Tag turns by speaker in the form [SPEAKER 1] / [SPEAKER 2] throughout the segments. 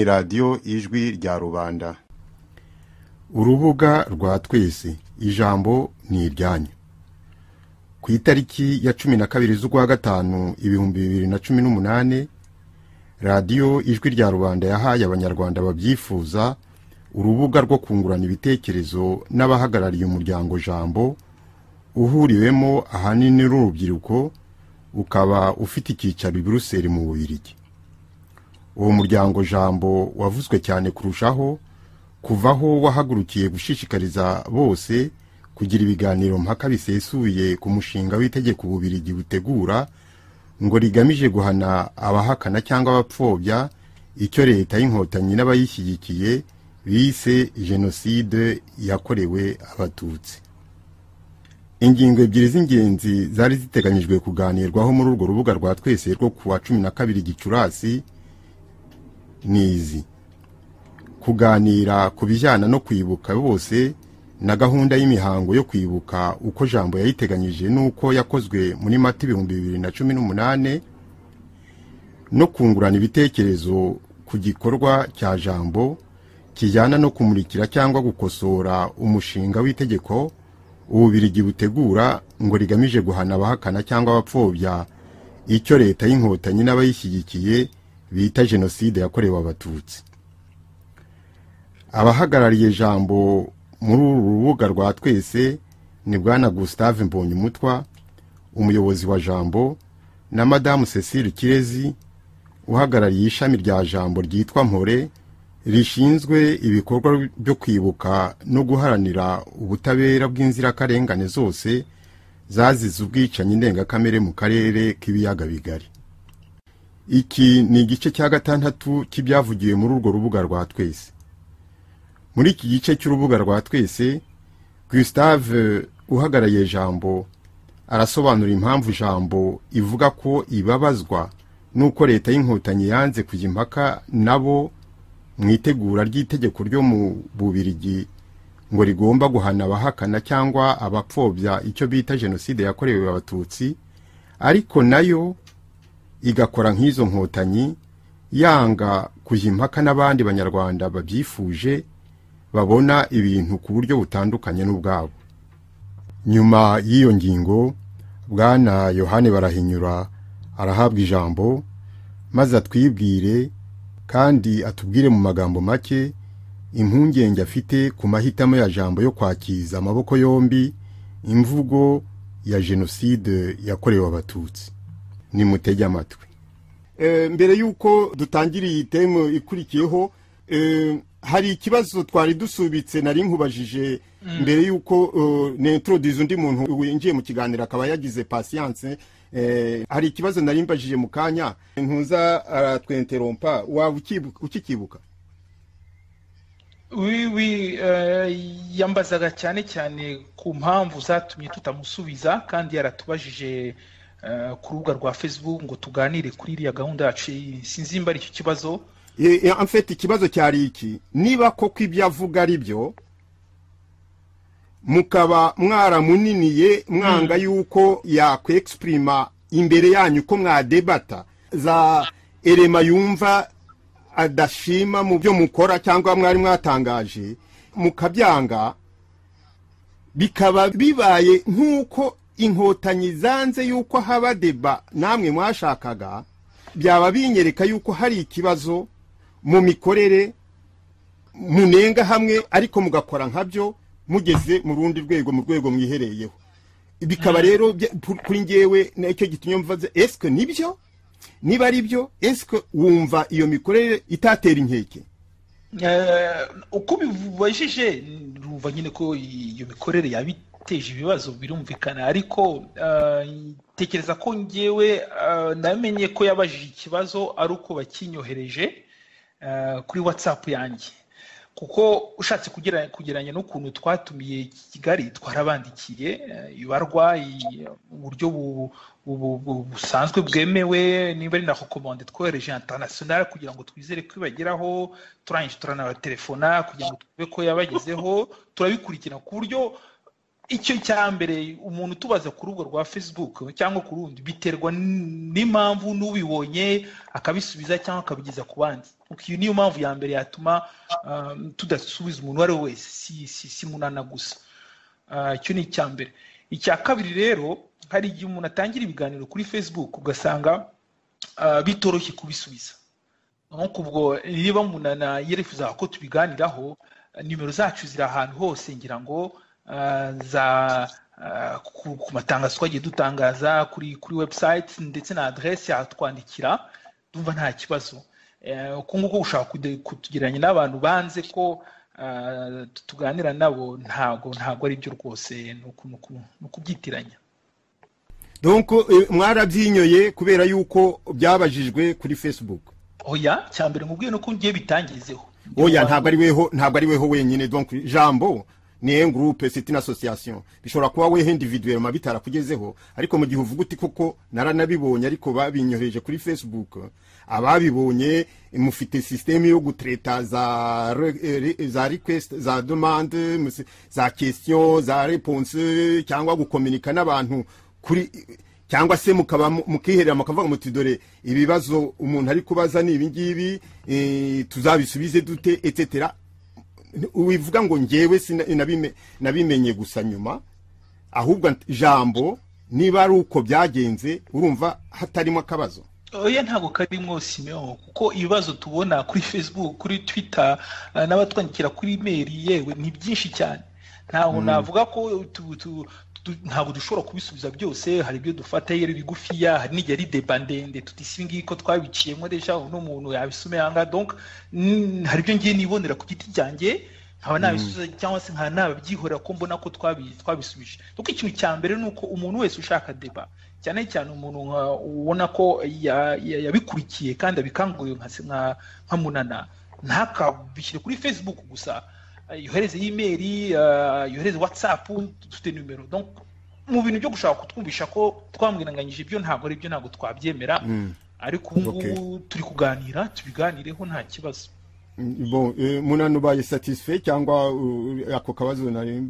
[SPEAKER 1] ni radiyo ijwi rya rubanda. Urubuga rwa twese, ijambo ni iryanyu. Ku itariki ya 12 z'ukwa gatanu 2018, radiyo ijwi rya rubanda yahaye abanyarwanda babyifuza urubuga rwo kungurana ibitekerezo n'abahagarariye umuryango Jambo, uhuriwemo ahanini n'urubyiruko, ukaba ufite icyicaro i Buruseli mu Bubiligi. Uwo muryango Jambo wavuzwe cyane kurushaho kuvaho wahagurukiye gushishikariza bose kugira ibiganiro mpaka bisesuye ku mushinga w'itegeko Bubiligi butegura ngo rigamije guhana abahakana cyangwa abapfobya icyo leta y'inkotanyi n'abayishyigikiye bise jenoside yakorewe Abatutsi. Ingingo ebyiri z'ingenzi zari ziteganyijwe kuganirwaho muri urwo rubuga rwa twese rwo kuwa 12 Gicurasi nizi: kuganira ku bijyana no kwibuka bose na gahunda y'imihango yo kwibuka uko Jambo yayiteganyije nuko yakozwe muri Mata 2018, no kungurana ibitekerezo ku gikorwa cya Jambo kijyana no kumurikira cyangwa gukosora umushinga w'itegeko Ububiligi butegura ngo rigamije guhana abahakana cyangwa abapfobya icyo leta y'inkotanyi n'abayishyigikiye bita jenoside yakorewe Abatutsi. Abahagarariye Jambo muri uru rubuga rwa twese ni Bwana Gustave Mbonyumutwa, umuyobozi wa Jambo, na Madamu Cecile Kirezi, uhagarariye ishami rya Jambo ryitwa Mpore, rishinzwe ibikorwa byo kwibuka no guharanira ubutabera bw'inzirakarengane zose zazize ubwicanyi ndengakamere mu karere k'ibiyaga bigari. Iki ni igice cya 6 cy'ibyavugiwe muri urwo rubuga rwa twese. Muri iki gice cy'urubuga rwa twese, Gustave uhagarariye Jambo arasobanura impamvu Jambo ivuga ko ibabazwa nuko leta y'inkotanyi yanze kujya impaka nabo mwitegura ry'itegeko ryo mu Bubiligi ngo rigomba guhana abahakana cyangwa abapfobya icyo bita jenoside yakorewe Abatutsi, ariko nayo igakora nk'izo nkotanyi, yanga kujya impaka n'abandi banyarwanda babyifuje babona ibintu ku buryo butandukanye n'ubwabo. Nyuma y'iyo ngingo, Bwana Yohane Barahinyura arahabwa ijambo maze atwibwire kandi atubwire mu magambo make impungenge afite ku mahitamo ya Jambo yo kwakiza amaboko yombi imvugo ya jenoside yakorewe Abatutsi. Ni mutege amatwi. Mbere yuko dutangira iyi temu ikurikiyeho, hari ikibazo twari dusubitse nari nkubajije mbere yuko n'introduce undi muntu winjiye mu kiganiro akaba yagize patience. Hari ikibazo nari mbajije mu kanya ntuza aratwenterompa, waba ukikibuka?
[SPEAKER 2] Oui, yambazaga cyane ku mpamvu zatumye tutamusubiza kandi yaratubajije ku rubuga rwa Facebook ngo tuganire kuri iriya gahunda yacu. Sinzi imba ari icyo kibazo.
[SPEAKER 1] En fait ikibazo cyari iki: niba koko ibyo avuga ari byo, mukaba mwaramuniniye mwanga yuko yakwexprima imbere yanyu ko mwadebata za elema yumva adashima mu byo mukora cyangwa mwari mwatangaje, mukabyanga, bikaba bibaye nk'uko inkotanyi zanze yuko haba deba namwe mwashakaga, byaba binyereka yuko hari ikibazo mu mikorere munenga hamwe ariko mugakora nkabyo mugeze mu rundi rwego, mu rwego mwihereyeho. Bikaba rero kuri ngewe n'icyo gitumye mvaze, eske nibyo? Niba ari byo, eske wumva iyo mikorere itatera inkeke?
[SPEAKER 2] Uko bivubajije ruva nyine ko iyo mikorere yabiteje ibibazo birumvikana, ariko tekereza ko ngewe namenye ko yabajije ikibazo ari uko bakinyohereje kuri WhatsApp yanjye, kuko ushatse kugeranya n'ukuntu twatumiye Kigali twarabandikiye ibarwa mu buryo busanzwe bwemewe, niba ari na recommande twohereje international kugira ngo twizere ko ibageraho, turangije turanaba telefona kugira ngo twebe ko yabagezeho, turabikurikira ku buryo icyo cya mbere umuntu tubaza ku rubuga rwa Facebook cyangwa ku rundi biterwa n'impamvu n'ubibonye akabisubiza cyangwa akabigeza ku bandi. Iyo niyo mpamvu ya mbere yatuma tudasubiza umuntu wari wese si Munana gusa. Icyo ni icya mbere. Icya kabiri rero hari igihe umuntu atangira ibiganiro kuri Facebook ugasanga bitoroshye kubisubiza. Nko ubwo niba Munana yerifuza ko tubiganiraho, nimero zacu ziri ahantu hose ngira ngo ku matangazo twagiye dutangaza kuri website ndetse na adresse yatwandikira, ndumva nta kibazo. Uko nguko ushaka kutugereranya n'abantu banze ko tuganira nabo ntabwo ari byo rwose, no kubyitiranya.
[SPEAKER 1] Donc mwarabyinyoye kubera yuko byabajijwe kuri Facebook.
[SPEAKER 2] Oya, cyambere mubwiye no ko ngiye bitangizeho.
[SPEAKER 1] Oya, ntabwo ari weho wenyine. Donc Jambo ni un groupe, c'est une association. Bishobora kuba wehe individuellement bitarakugezeho, ariko mu gihe uvuga uti koko naranabibonye ariko babinyoheje kuri Facebook, ababibonye mufite système yo gutreta za request, za demande, za question, za réponse, cyangwa gukomunika n'abantu kuri, cyangwa se mukiherera mukavuga muti dore ibibazo umuntu ari kubaza ni ibingibi, tuzabisubize dute etc. Ubivuga ngo ngewe nabimenye gusa nyuma, ahubwo Jambo niba ari uko byagenze urumva hatarimo akabazo.
[SPEAKER 2] Oya, ntago karimo Simeon, kuko ibibazo tubona kuri Facebook, kuri Twitter, n'abatwandikira kuri email yewe ni byinshi cyane. Ntago navuga ko ntabwo dushobora kubisubiza byose. Hari ibyo dufata yeri bigufiya, hari n'igihe ari dependende tutisibi ko twabiciyemo deja n'umuntu yabisume yanga. Donc hari ibyo ngiye nibonera ku giti cyanjye nkaba nabisubiza cyangwa se nkaba nababyihorera ko mbona ko twabisubije. Donc ikintu cya mbere nuko umuntu wese ushaka deba, cyane cyane umuntu ubona ko yabikurikiye kandi abikanguriye nka Munana, ntakabishyire kuri Facebook gusa, yohereze email, yohereze WhatsApp, dufite numero. Donc mu bintu byo gushaka kutwumvisha ko twamwiranganyije ibyo ntabwo ari byo, ntabwo twabyemera. Ariko ubu turi kuganira, tubiganireho nta kibazo.
[SPEAKER 1] Bon, Munana ubaye satisfait cyangwa ako kabazo nari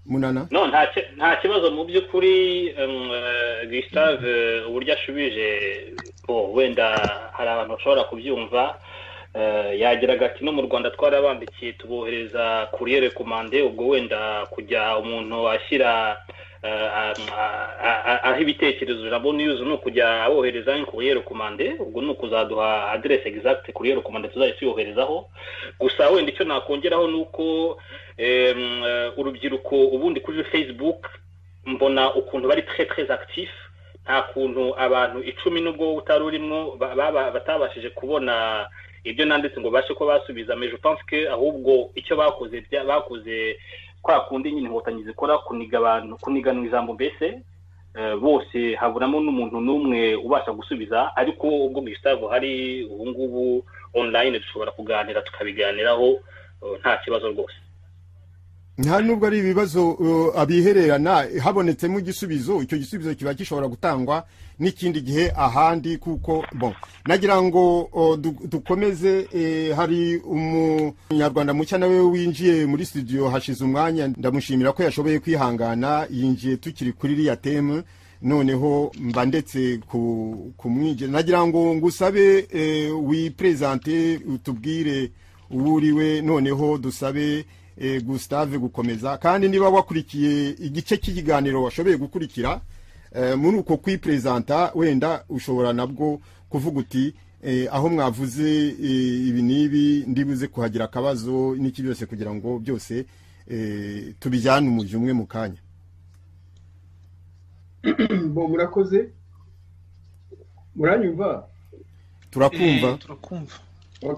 [SPEAKER 1] Munana?
[SPEAKER 3] No, nta kibazo mu by'ukuri. Gustave uburyo ashubije wenda hari abantu bashobora kubyumva. Yagiraga ati no mu Rwanda twarabandikiye tubohereza courrier recommandé, ubwo wenda kujya umuntu ashyira aho ibitekerezo Jambo News no kujya abohereza courrier recommandé, ubwo no kuzaduha adresse exacte courrier recommandé tuzayiyoherezaho. Gusa wenda icyo nakongeraho nuko urubyiruko ubundi kuri Facebook mbona ukuntu bari très actif, nta kuntu abantu 10 nubwo utarurimo batabashije kubona ibyo nanditse ngo bashe ko basubiza. Mais je pense que ahubwo icyo bakoze kwa kundi nyine Inkotanyi zikora kuniga abantu, kuniganwa ijambo mbese bose haburamo n'umuntu n'umwe ubasha gusubiza. Ariko ubwo Gustave hari ubu ngubu online dushobora kuganira tukabiganiraho nta kibazo rwose.
[SPEAKER 1] Nta nubwo ari ibibazo abihererana, habonetsemo igisubizo, icyo gisubizo kiba gishobora gutangwa n'ikindi gihe ahandi. Kuko bon, nagira ngo dukomeze. Hari umunyarwanda mucya nawe winjiye muri studio hashize umwanya, ndamushimira ko yashoboye kwihangana, yinjiye tukiri kuri iriya teme, noneho mba ndetse kumwinjira. Nagira ngo ngusabe wipresente, utubwire uwuriwe, noneho dusabe Gustave gukomeza. Kandi niba wakurikiye igice cy'ikiganiro washoboye gukurikira, muri uko kwipresenta wenda ushobora nabwo kuvuga uti aho mwavuze ibi nibi ndibuze kuhagira akabazo n'iki byose, kugira ngo byose tubijyane umujyi umwe mu kanya.
[SPEAKER 4] Bo murakoze, muranyumva?
[SPEAKER 1] Turakumva.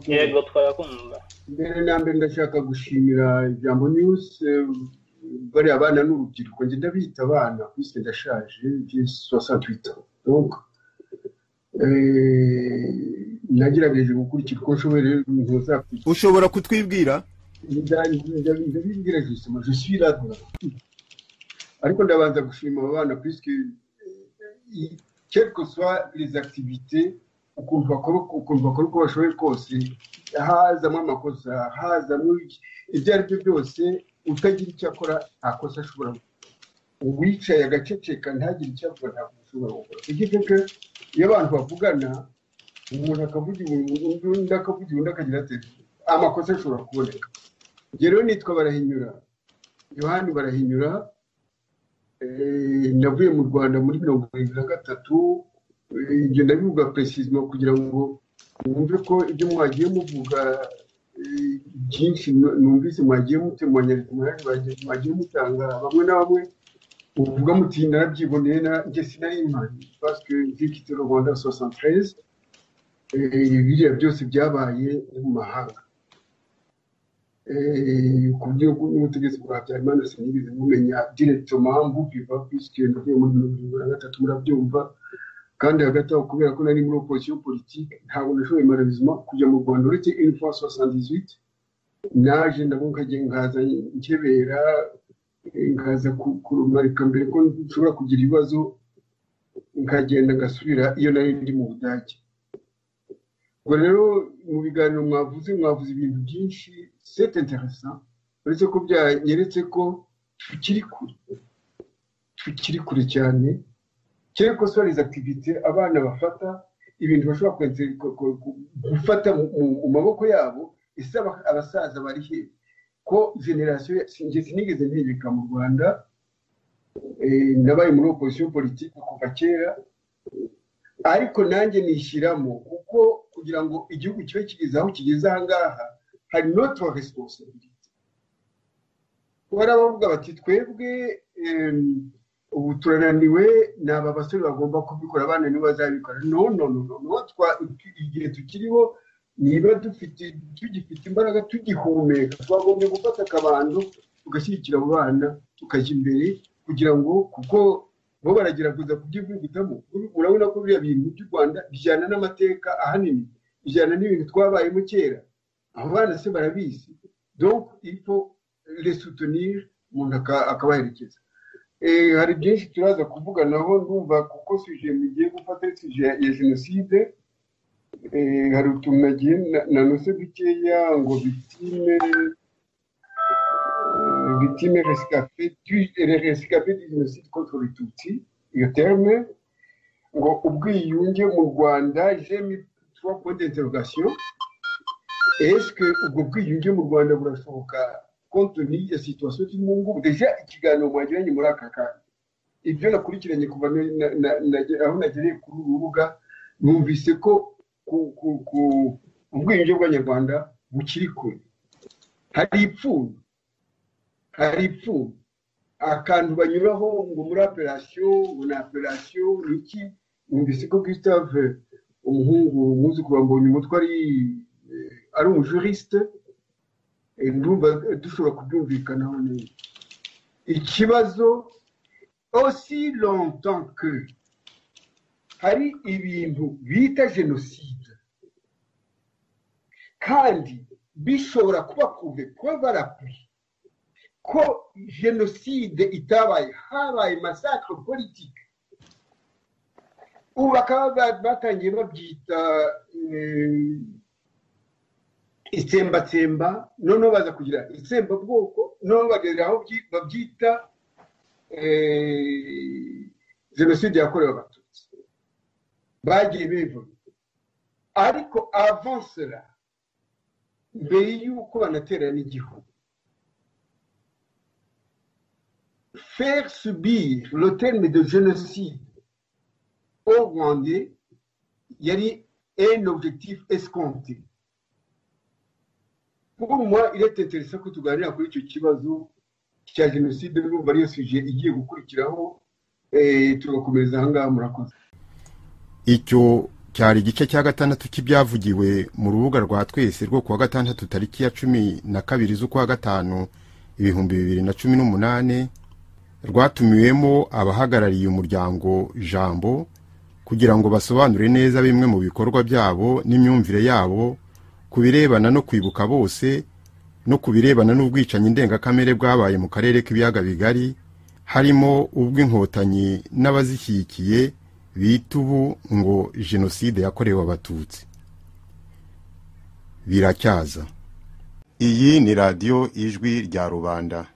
[SPEAKER 3] Yego twarakumva.
[SPEAKER 4] Mbere na mbere ndashaka gushimira Jambo News, bari abana n'urubyiruko, ngenda bita abana kwise ndashaje, j'ai 68 ans. Donc nagerageje gukurikira uko nshoboye ntuzakwita.
[SPEAKER 1] Ushobora kutwibwira?
[SPEAKER 4] Ndabibwira justement, je suis là. Ariko ndabanza gushima abana puisque quelles que soient les activités, ukuntu bakora uko bashoboye kose, hazamo amakosa, hazamo ibyo ari byo byose, utagira icyo akora nta kosa ashobora gukora, uwicaye agaceceka ntagire icyo akora ntabwo ashobora gukora. Igiteke iyo abantu bavugana umuntu akavugira undi akavugira undi akagira ati amakosa ashobora kuboneka. Rero nitwa Barahinyura Yohani Barahinyura, navuye mu Rwanda muri 1973. Ibyo ndabivuga precisement kugira ngo mwumve ko ibyo mwagiye muvuga byinshi numvise mwagiye mutemanya mwagiye mutanga bamwe na bamwe uvuga muti narabyiboneye njye sinari impari parce que j'ai quitté le Rwanda 73. Biriya byose byabaye mu mahanga. Ku buryo n'ubutegetsi bwa Habyarimana sinigeze mumenya directement mbubiva puisque navuye muri 1973 murabyumva. Kandi hagati aho kubera ko nari muri opposition politique ntabwo nashoboye malheureusement kujya mu Rwanda uretse une fois 78. Naje ndabona nkaza nkebera nkaza kurumarika mbere ko nshobora kugira ibibazo nkagenda ngasubira iyo nari ndi mu Budage. Ubwo rero mu biganiro mwavuze ibintu byinshi c'est intéressant uretse ko byanyeretse ko tukiri kure cyane. Cyane ko sur les activités abana bafata ibintu bashobora gufata mu maboko yabo, ese abasaza bari he ko generation sinigeze ntibika mu Rwanda. Nabaye muri opposition politique kuva kera, ariko nanjye nishyiramo kuko kugira ngo igihugu kibe kigeze aho kigeze aha ngaha hari notre responsabilité. Baravuga bati twebwe ubu turananiwe, n'aba basore bagomba kubikora, abana nibo bazabikora. No igihe tukiriho niba tugifite imbaraga tugihumeka twagombye gufata akabando tugashyigikira abo bana tukajya imbere kugira ngo kuko bo baragerageza kubyivugutamo. Urabona ko biriya bintu by'u Rwanda bijyana n'amateka ahanini, bijyana n'ibintu twabayemo kera. Abo bana se barabizi, donc il faut les soutenir, umuntu akabaherekeza. Hari byinshi turaza kuvuganaho ndumva kuko sujet mugiye gufata sujet ya jenoside. Hari utuntu nagiye nanose dukeya ngo victime rescapé du génocide contre les Tutsis, iyo terme ngo ubwiyunge mu Rwanda. J'ai mis 3 points d'interrogation. Est-ce que ubwo bwiyunge mu Rwanda burashoboka compte tenu ya situation y'ubu ngubu? Deja ikiganiro mwagiranye muri aka kanya, ibyo nakurikiranye kuva aho nagereye kuri uru rubuga, numvise ko ubwiyunge bw'Abanyarwanda bukiri kure. Hari ipfundo akantu banyuraho ngo muri appellation niki. Numvise ko Gustave umuhungu umwuzukuru wa Mbonyumutwa ari umujuriste. Ndumva dushobora kubyumvikanaho neza. Ikibazo aussi longtemps que hari ibintu bita jenoside kandi bishobora kuba preuve à l'appui ko jenoside itabaye, habaye massacre politique. Ubu bakaba batangiye babyita itsembatsemba, noneho baza kugira itsembabwoko, noneho bagera aho babyita jenoside yakorewe Abatutsi. Bagiye bivuga ariko avant cela, mbere y'uko banatera n'igihugu, faire subir le terme de génocide au Rwandais yari un objectif escompté. Pour moi, il est intéressant que tuganira kuri icyo kibazo cya jenoside, n'ubwo ariyo sujet igiye gukurikiraho. Tugakomeza aha ngaha. Murakoze.
[SPEAKER 1] Icyo cyari igice cya gatandatu cy'ibyavugiwe mu rubuga rwa Twese rwo kuwa gatandatu tariki ya 12 z'ukwa gatanu 2018, rwatumiwemo abahagarariye umuryango Jambo kugira ngo basobanure neza bimwe mu bikorwa byabo n'imyumvire yabo kubirebana no kwibuka bose no kubirebana n'ubwicanyi ndengakamere bwabaye mu karere k'ibiyaga bigari, harimo ubw'inkotanyi n'abazishyigikiye bita ubu ngo jenoside yakorewe Abatutsi. Biracyaza. Iyi ni radio Ijwi rya Rubanda.